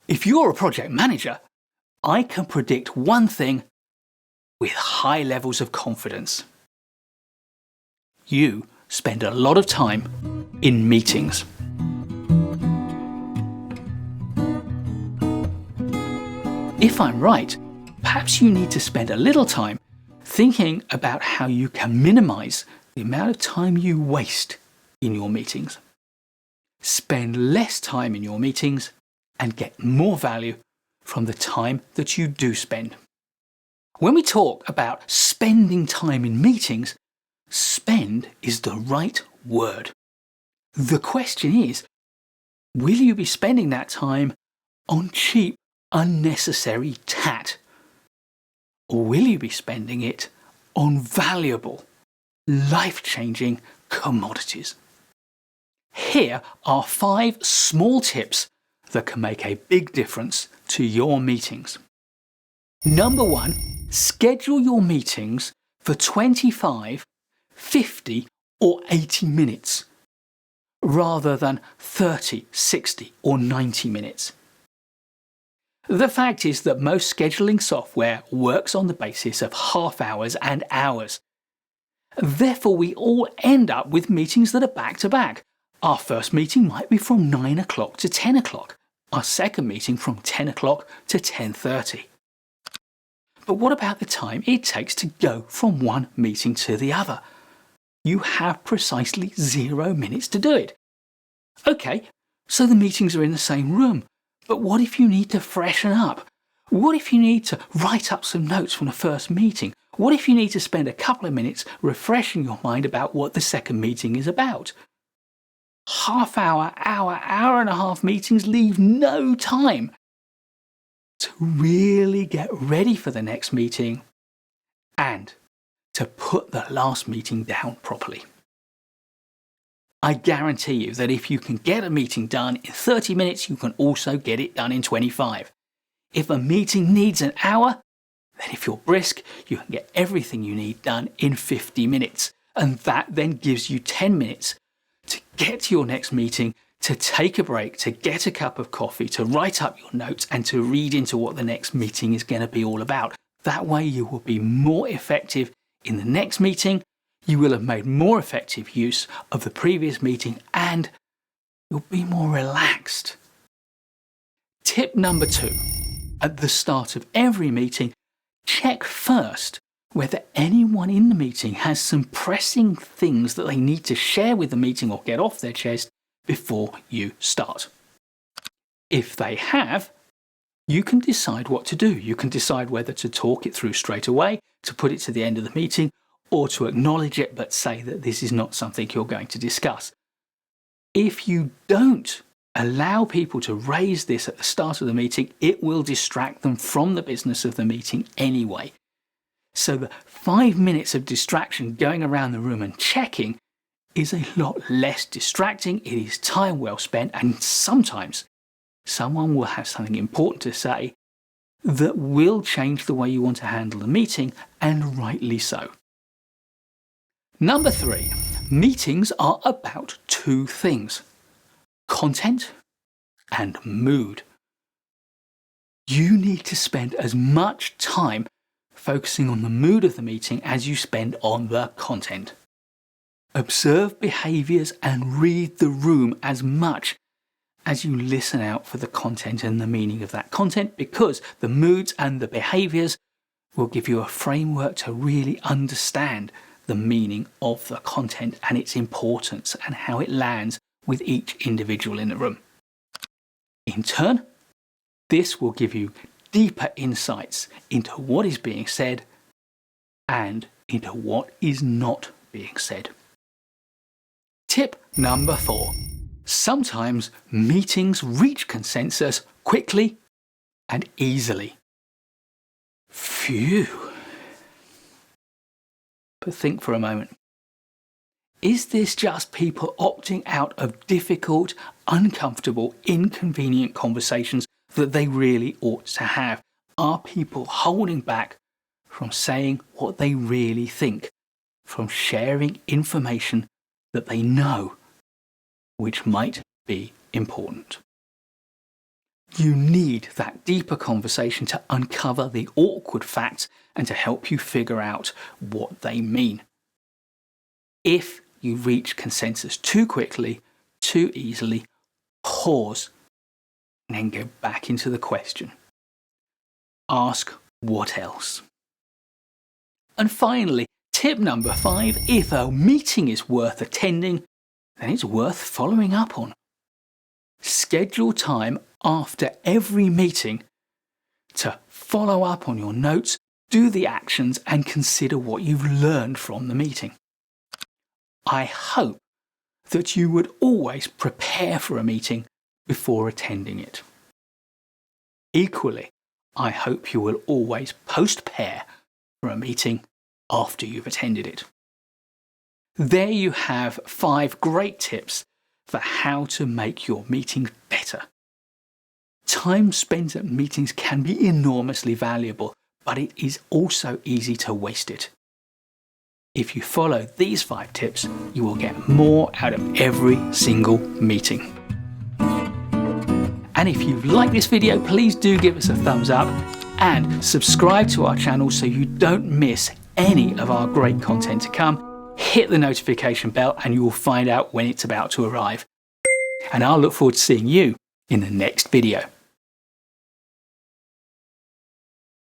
If you're a project manager, I can predict one thing with high levels of confidence. You spend a lot of time in meetings. If I'm right, perhaps you need to spend a little time thinking about how you can minimize the amount of time you waste in your meetings. Spend less time in your meetings and get more value from the time that you do spend. When we talk about spending time in meetings, spend is the right word. The question is, will you be spending that time on cheap, unnecessary tat? Or will you be spending it on valuable, life-changing commodities? Here are 5 small tips that can make a big difference to your meetings. Number 1, schedule your meetings for 25, 50 or 80 minutes rather than 30, 60 or 90 minutes. The fact is that most scheduling software works on the basis of half hours and hours. Therefore, we all end up with meetings that are back to back. Our first meeting might be from 9 o'clock to 10 o'clock. Our second meeting from 10 o'clock to 10:30. But what about the time it takes to go from one meeting to the other? You have precisely 0 minutes to do it. Okay, so the meetings are in the same room. But what if you need to freshen up? What if you need to write up some notes from the first meeting? What if you need to spend a couple of minutes refreshing your mind about what the second meeting is about? Half hour, hour and a half meetings leave no time to really get ready for the next meeting and to put the last meeting down properly. I guarantee you that if you can get a meeting done in 30 minutes, you can also get it done in 25. If a meeting needs an hour, then if you're brisk, you can get everything you need done in 50 minutes. And that then gives you 10 minutes to get to your next meeting, to take a break, to get a cup of coffee, to write up your notes and to read into what the next meeting is going to be all about. That way you will be more effective in the next meeting, you will have made more effective use of the previous meeting, and you'll be more relaxed. Tip number 2. At the start of every meeting, check first whether anyone in the meeting has some pressing things that they need to share with the meeting or get off their chest before you start. If they have, you can decide what to do. You can decide whether to talk it through straight away, to put it to the end of the meeting, or to acknowledge it but say that this is not something you're going to discuss. If you don't allow people to raise this at the start of the meeting, it will distract them from the business of the meeting anyway. So the 5 minutes of distraction going around the room and checking is a lot less distracting. It is time well spent, and sometimes someone will have something important to say that will change the way you want to handle the meeting, and rightly so. Number 3, meetings are about 2 things: content and mood. You need to spend as much time focusing on the mood of the meeting as you spend on the content. Observe behaviours and read the room as much as you listen out for the content and the meaning of that content, because the moods and the behaviours will give you a framework to really understand the meaning of the content and its importance and how it lands with each individual in the room. In turn, this will give you deeper insights into what is being said and into what is not being said. Tip number 4. Sometimes meetings reach consensus quickly and easily. Phew. But think for a moment. Is this just people opting out of difficult, uncomfortable, inconvenient conversations that they really ought to have? Are people holding back from saying what they really think, from sharing information that they know, which might be important? You need that deeper conversation to uncover the awkward facts and to help you figure out what they mean. If you reach consensus too quickly, too easily, pause and then go back into the question. Ask what else? And finally, tip number 5, if a meeting is worth attending, then it's worth following up on. Schedule time after every meeting to follow up on your notes, do the actions, and consider what you've learned from the meeting. I hope that you would always prepare for a meeting before attending it. Equally, I hope you will always post-prepare for a meeting after you've attended it. There you have 5 great tips for how to make your meetings better. Time spent at meetings can be enormously valuable, but it is also easy to waste it. If you follow these 5 tips, you will get more out of every single meeting. And if you like this video, please do give us a thumbs up and subscribe to our channel so you don't miss any of our great content to come. Hit the notification bell and you will find out when it's about to arrive. And I'll look forward to seeing you in the next video.